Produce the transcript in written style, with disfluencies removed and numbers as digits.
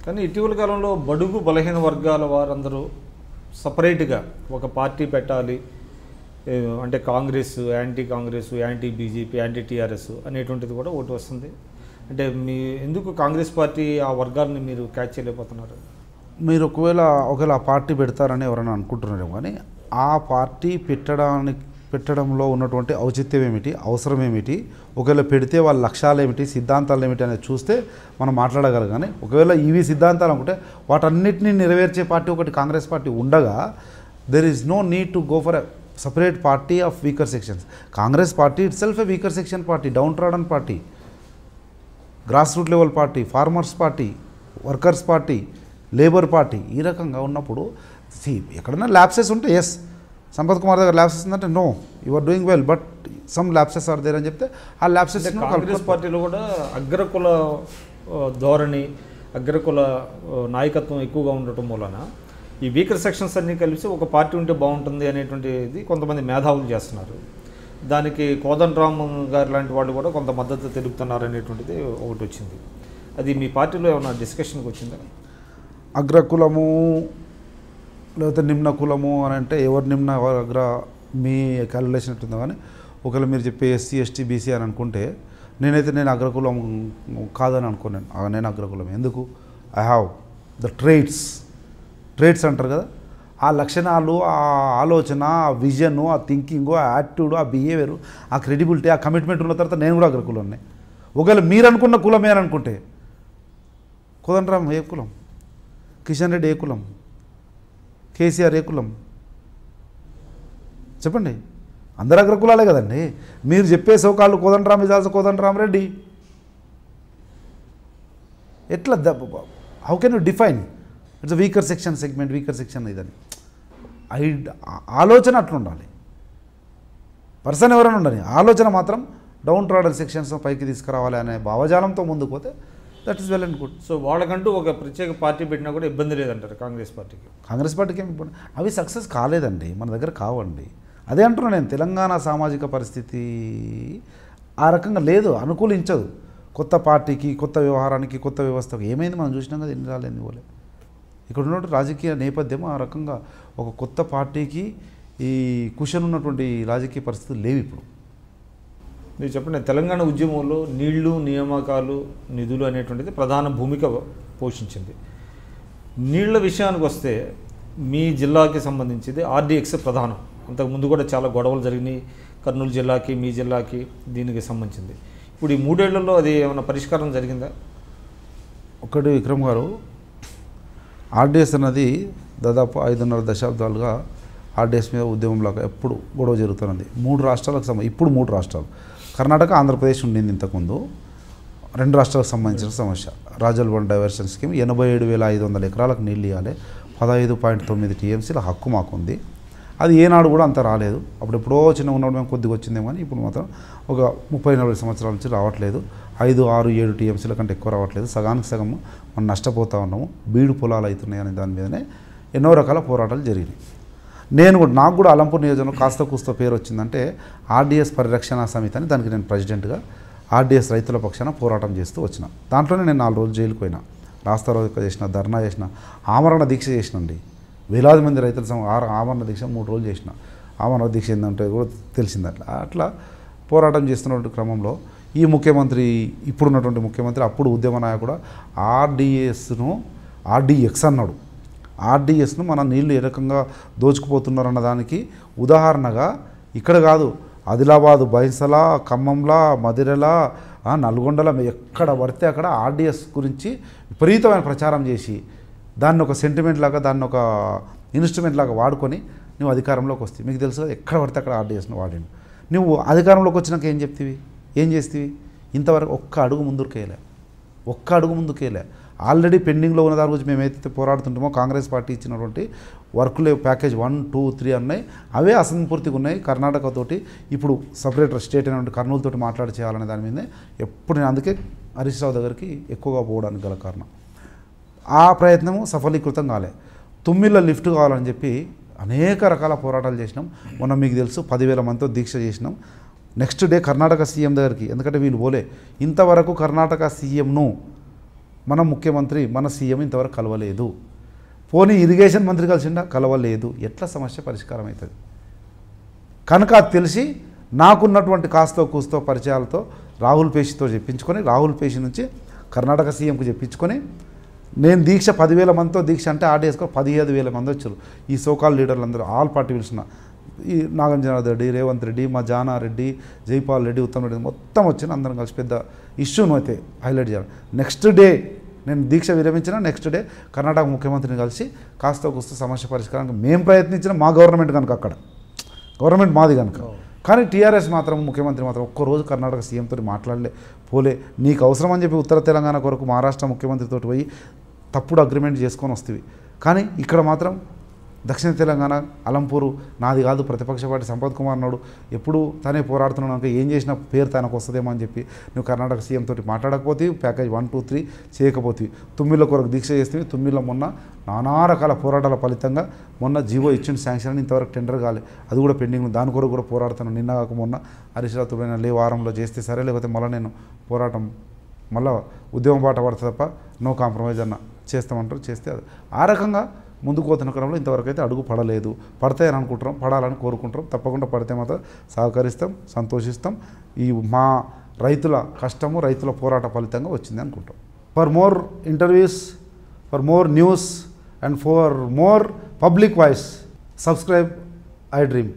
కానీ ఇటీవల కాలంలో బడుగు బలహీన వర్గాల వారందరూ సపరేట్గా ఒక పార్టీ పెట్టాలి, అంటే Congress, anti Congress, anti BJP, anti TRS అనేటువంటిది కూడా ఒకటి వస్తుంది. అంటే మీ ఎందుకు కాంగ్రెస్ పార్టీ ఆ వర్గాలని మీరు క్యాచ్ చేయలేకపోతున్నారు? మీరు ఒకవేళ ఆ పార్టీ పెడతారని ఎవరైనా అనుకుంటున్నారేమో, కానీ ఆ పార్టీ పెట్టడంలో ఉన్నటువంటి ఔచిత్యం ఏమిటి, అవసరం ఏమిటి, ఒకవేళ పెడితే వాళ్ళ లక్ష్యాలు ఏమిటి, సిద్ధాంతాలు ఏమిటి అనేది చూస్తే మనం మాట్లాడగలం. కానీ ఒకవేళ ఇవి సిద్ధాంతాలు అనుకుంటే వాటన్నిటిని నెరవేర్చే పార్టీ ఒకటి కాంగ్రెస్ పార్టీ ఉండగా there is no need to go for a separate party of weaker sections. Congress party itself a weaker section party, downtrodden party, grass root level party, farmers party, workers party, labour party. ఈ రకంగా ఉన్నప్పుడు ఎక్కడైనా lapses ఉంటే yes, Sampath Kumar దగ్గర lapses ఉందంటే no, you are doing well, but some lapses are there అని చెప్తే ఆ ల్యాప్సెస్. కాంగ్రెస్ పార్టీలో కూడా అగ్రకుల ధోరణి, అగ్రకుల నాయకత్వం ఎక్కువగా ఉండటం మూలన ఈ వీకర్ సెక్షన్స్ అన్నీ కలిసి ఒక పార్టీ ఉంటే బాగుంటుంది అనేటువంటిది కొంతమంది మేధావులు చేస్తున్నారు. దానికి కోదండరామ్ గారు లాంటి వాళ్ళు కూడా కొంత మద్దతు తెలుపుతున్నారు అనేటువంటిది ఒకటి వచ్చింది. అది మీ పార్టీలో ఏమైనా డిస్కషన్కి వచ్చిందా? అగ్రకులము లేకపోతే నిమ్న కులము అని అంటే ఎవరు నిమ్న అగ్ర మీ క్యాలిక్యులేషన్ ఉంటుందో, కానీ ఒకవేళ మీరు చెప్పే ఎస్సీ ఎస్టీ బీసీ అని అనుకుంటే నేను అగ్రకులం కాదని అనుకోను. నేను అగ్రకులం ఎందుకు? ఐ హ్యావ్ ద ట్రేడ్స్ అంటారు కదా, ఆ లక్షణాలు, ఆ ఆలోచన, ఆ విజను, ఆ థింకింగు, ఆ యాటిట్యూడ్, ఆ బిహేవియర్, ఆ క్రెడిబిలిటీ, ఆ కమిట్మెంట్ ఉన్న తర్వాత నేను కూడా అగ్రకులాన్ని. ఒకవేళ మీరు అనుకున్న కులమే అని అనుకుంటే కోదండరామ్ ఏ కులం, కిషన్ రెడ్డి ఏ కులం, కేసీఆర్ ఏ కులం చెప్పండి? అందరు అగ్రకులాలే కదండి. మీరు చెప్పే సోకాళ్ళు కోదండరామ్ ఇస్ ఆల్సో కోదండరామ్ రెడ్డి. ఎట్లా how can you define it's weaker section segment, weaker section ఇదని? ఆలోచన అట్లా ఉండాలి, పర్సన్ ఎవరైనా ఉండాలి, ఆలోచన మాత్రం డౌన్ ట్రాడన్ సెక్షన్స్ పైకి తీసుకురావాలి అనే భావజాలంతో ముందుకు పోతే that is well and good. So వాళ్ళకంటూ ఒక ప్రత్యేక పార్టీ పెట్టినా కూడా ఇబ్బంది లేదంటారు కాంగ్రెస్ పార్టీకి? కాంగ్రెస్ పార్టీకి ఏమి ఇబ్బంది? అవి సక్సెస్ కాలేదండి, మన దగ్గర కావండి. అదే అంటున్నాను నేను, తెలంగాణ సామాజిక పరిస్థితి ఆ రకంగా లేదు, అనుకూలించదు కొత్త పార్టీకి, కొత్త వ్యవహారానికి, కొత్త వ్యవస్థకు. ఏమైంది మనం చూసినాం కదా, ఎన్ని రాలేదు పోలే. ఇక్కడ ఉన్నటువంటి రాజకీయ నేపథ్యం ఆ రకంగా ఒక కొత్త పార్టీకి ఈ కుషన్ ఉన్నటువంటి రాజకీయ పరిస్థితులు లేవు ఇప్పుడు. మీరు చెప్పండి, తెలంగాణ ఉద్యమంలో నీళ్లు, నియామకాలు, నిధులు అనేటువంటిది ప్రధాన భూమిక పోషించింది. నీళ్ల విషయానికి వస్తే మీ జిల్లాకి సంబంధించింది ఆర్డీఎక్స్ ప్రధానం. అంతకుముందు కూడా చాలా గొడవలు జరిగినాయి కర్నూలు జిల్లాకి, మీ జిల్లాకి, దీనికి సంబంధించింది. ఇప్పుడు ఈ 3 ఏళ్లలో అది ఏమైనా పరిష్కారం జరిగిందా? ఒకటి విక్రమ్ గారు, ఆర్డీఎస్ అన్నది దాదాపు 5.5 దశాబ్దాలుగా ఆర్డీఎస్ మీద ఉద్యమంలాగా ఎప్పుడు గొడవ జరుగుతున్నది. 3 రాష్ట్రాలకు ఇప్పుడు 3 రాష్ట్రాలు, కర్ణాటక, ఆంధ్రప్రదేశ్ ఉండింది ఇంతకుముందు. 2 రాష్ట్రాలకు సంబంధించిన సమస్య. రాజల్ వన్ డైవర్షన్ స్కీమ్ 87,500 ఎకరాలకు నీళ్ళు ఇవ్వాలి, 15.9 టీఎంసీల హక్కు మాకుంది. అది ఏనాడు కూడా అంత రాలేదు. అప్పుడు ఎప్పుడో చిన్న ఉన్నప్పుడు మేము కొద్దిగా వచ్చిందేమో, కానీ ఇప్పుడు మాత్రం ఒక 30-40 సంవత్సరాల నుంచి రావట్లేదు. 5, 6, 7 టీఎంసీల కంటే ఎక్కువ రావట్లేదు. సగానికి సగం మనం నష్టపోతూ ఉన్నాము. బీడు పొలాలు అవుతున్నాయనే దాని మీదనే ఎన్నో రకాల పోరాటాలు జరిగినాయి. నాకు కూడా అలంపూర్ నియోజకవర్గంలో కాస్త కూస్త పేరు వచ్చిందంటే ఆర్డీఎస్ పరిరక్షణ సమితి అని, దానికి నేను ప్రెసిడెంట్గా ఆర్డీఎస్ రైతుల పక్షాన పోరాటం చేస్తూ వచ్చిన. దాంట్లోనే నేను 4 రోజులు జైలుకు పోయినా, రాస్తారోక చేసిన, ధర్నా చేసిన, ఆమరణ దీక్ష చేసినండి. వేలాది మంది రైతుల ఆమరణ దీక్ష 3 రోజులు చేసిన. ఆమరణ దీక్ష ఏంటంటే కూడా తెలిసింది. అట్లా పోరాటం చేస్తున్నటువంటి క్రమంలో ఈ ముఖ్యమంత్రి, ఇప్పుడున్నటువంటి ముఖ్యమంత్రి, అప్పుడు ఉద్యమ నాయకుడు ఆర్డీఎక్స్ అన్నాడు. ఆర్డీఎస్ను మన నీళ్లు ఏ రకంగా దోచుకుపోతున్నారన్న దానికి ఉదాహరణగా ఇక్కడ కాదు, ఆదిలాబాదు, బైంసల, ఖమ్మంలా, మదిరల, నల్గొండల, ఎక్కడ పడితే అక్కడ ఆర్డీఎస్ గురించి విపరీతమైన ప్రచారం చేసి దాన్ని ఒక సెంటిమెంట్ లాగా, దాన్ని ఒక ఇన్స్ట్రుమెంట్ లాగా వాడుకొని నువ్వు అధికారంలోకి వస్తే, మీకు తెలుసు కదా, ఎక్కడ పడితే అక్కడ ఆర్డీఎస్ను వాడిండు. నువ్వు అధికారంలోకి వచ్చినాక ఏం చేస్తేవి? ఇంతవరకు ఒక్క అడుగు ముందుకేలే. ఆల్రెడీ పెండింగ్లో ఉన్న దాని గురించి మేమైతే పోరాడుతుంటామో, కాంగ్రెస్ పార్టీ ఇచ్చినటువంటి వర్కులు ప్యాకేజ్ 1, 2, 3 అన్నాయి, అవే అసంపూర్తిగా ఉన్నాయి. కర్ణాటకతోటి ఇప్పుడు సపరేట్ స్టేట్ అయినటువంటి కర్నూలుతోటి మాట్లాడి చేయాలనే దాని మీదనే ఎప్పుడు నేను అందుకే హరీష్ రావు దగ్గరికి ఎక్కువగా పోవడానికి గల కారణం. ఆ ప్రయత్నము సఫలీకృతం కాలే. తుమ్మిళ్ళ లిఫ్ట్ కావాలని చెప్పి అనేక రకాల పోరాటాలు చేసినాం. మొన్న మీకు తెలుసు 10,000 మందితో దీక్ష చేసినాం. నెక్స్ట్ డే కర్ణాటక సీఎం దగ్గరికి, ఎందుకంటే వీళ్ళు పోలే, ఇంతవరకు కర్ణాటక సీఎంను మన ముఖ్యమంత్రి మన సీఎం ఇంతవరకు కలవలేదు. పోనీ ఇరిగేషన్ మంత్రి కలిసిండా, కలవలేదు. ఎట్లా సమస్య పరిష్కారం అవుతుంది? కనుక అది తెలిసి నాకున్నటువంటి కాస్తో కూస్తో పరిచయాలతో రాహుల్ పేషితో చెప్పించుకొని, రాహుల్ పేషి నుంచి కర్ణాటక సీఎంకు చెప్పించుకొని, నేను దీక్ష 10,000 మందితో దీక్ష అంటే ఆర్డీఎస్కో 15,000 మంది వచ్చారు. ఈ సోకాల్ లీడర్లు అందరూ ఆల్ పార్టీ పిలిచిన, ఈ నాగార్జున రెడ్డి, రేవంత్ రెడ్డి, మా జానారెడ్డి, జైపాల్ రెడ్డి, ఉత్తమ్ రెడ్డి మొత్తం వచ్చిన అందరం కలిసి పెద్ద ఇష్యూను అయితే హైలైట్ చేయాలి. నెక్స్ట్ డే నేను దీక్ష విరమించిన నెక్స్ట్ డే కర్ణాటక ముఖ్యమంత్రిని కలిసి కాస్త కూస్తో సమస్య పరిష్కారానికి మేము ప్రయత్నించిన మా గవర్నమెంట్ కనుక, అక్కడ గవర్నమెంట్ మాది కనుక. కానీ టీఆర్ఎస్ మాత్రం, ముఖ్యమంత్రి మాత్రం ఒక్కరోజు కర్ణాటక సీఎంతో మాట్లాడలే, పోలే. నీకు అవసరం అని చెప్పి ఉత్తర తెలంగాణ కొరకు మహారాష్ట్ర ముఖ్యమంత్రితో పోయి తప్పుడు అగ్రిమెంట్ చేసుకొని వస్తేవి. కానీ ఇక్కడ మాత్రం దక్షిణ తెలంగాణ అలంపూరు నాది కాదు, ప్రతిపక్ష పార్టీ సంపత్ కుమార్ నాడు ఎప్పుడు తనే పోరాడుతున్నాను, ఏం చేసిన పేరు తనకు వస్తుందేమో అని చెప్పి నువ్వు కర్ణాటక సీఎం తోటి మాట్లాడకపోతే, ప్యాకేజ్ 1, 2, 3 చేయకపోతే, తుమ్మిళ్ళ కొరకు దీక్ష చేస్తే, తుమ్మిళ్ళ మొన్న నానా రకాల పోరాటాల ఫలితంగా మొన్న జీవో ఇచ్చిన శాంక్షన్ అని ఇంతవరకు టెండర్ కాలే, అది కూడా పెండింగ్. దాని కొరకు కూడా పోరాడుతాను. నిన్న కాక మొన్న హరీష్ రావు వారంలో చేస్తే సరే, లేకపోతే మళ్ళీ నేను పోరాటం మళ్ళీ ఉద్యమం బాట పడుతుంది తప్ప నో కాంప్రమైజ్ అన్న చేస్తామంటారు. చేస్తే అది ఆ రకంగా ముందుకు పోతున్న క్రమంలో ఇంతవరకు అయితే అడుగు పడలేదు. పడతాయని అనుకుంటున్నాం, పడాలని కోరుకుంటున్నాం. తప్పకుండా పడితే మాత్రం సహకరిస్తాం, సంతోషిస్తాం. ఈ మా రైతుల కష్టము, రైతుల పోరాట ఫలితంగా వచ్చింది అనుకుంటాం. For more interviews, for more news and for more public voice, subscribe iDream.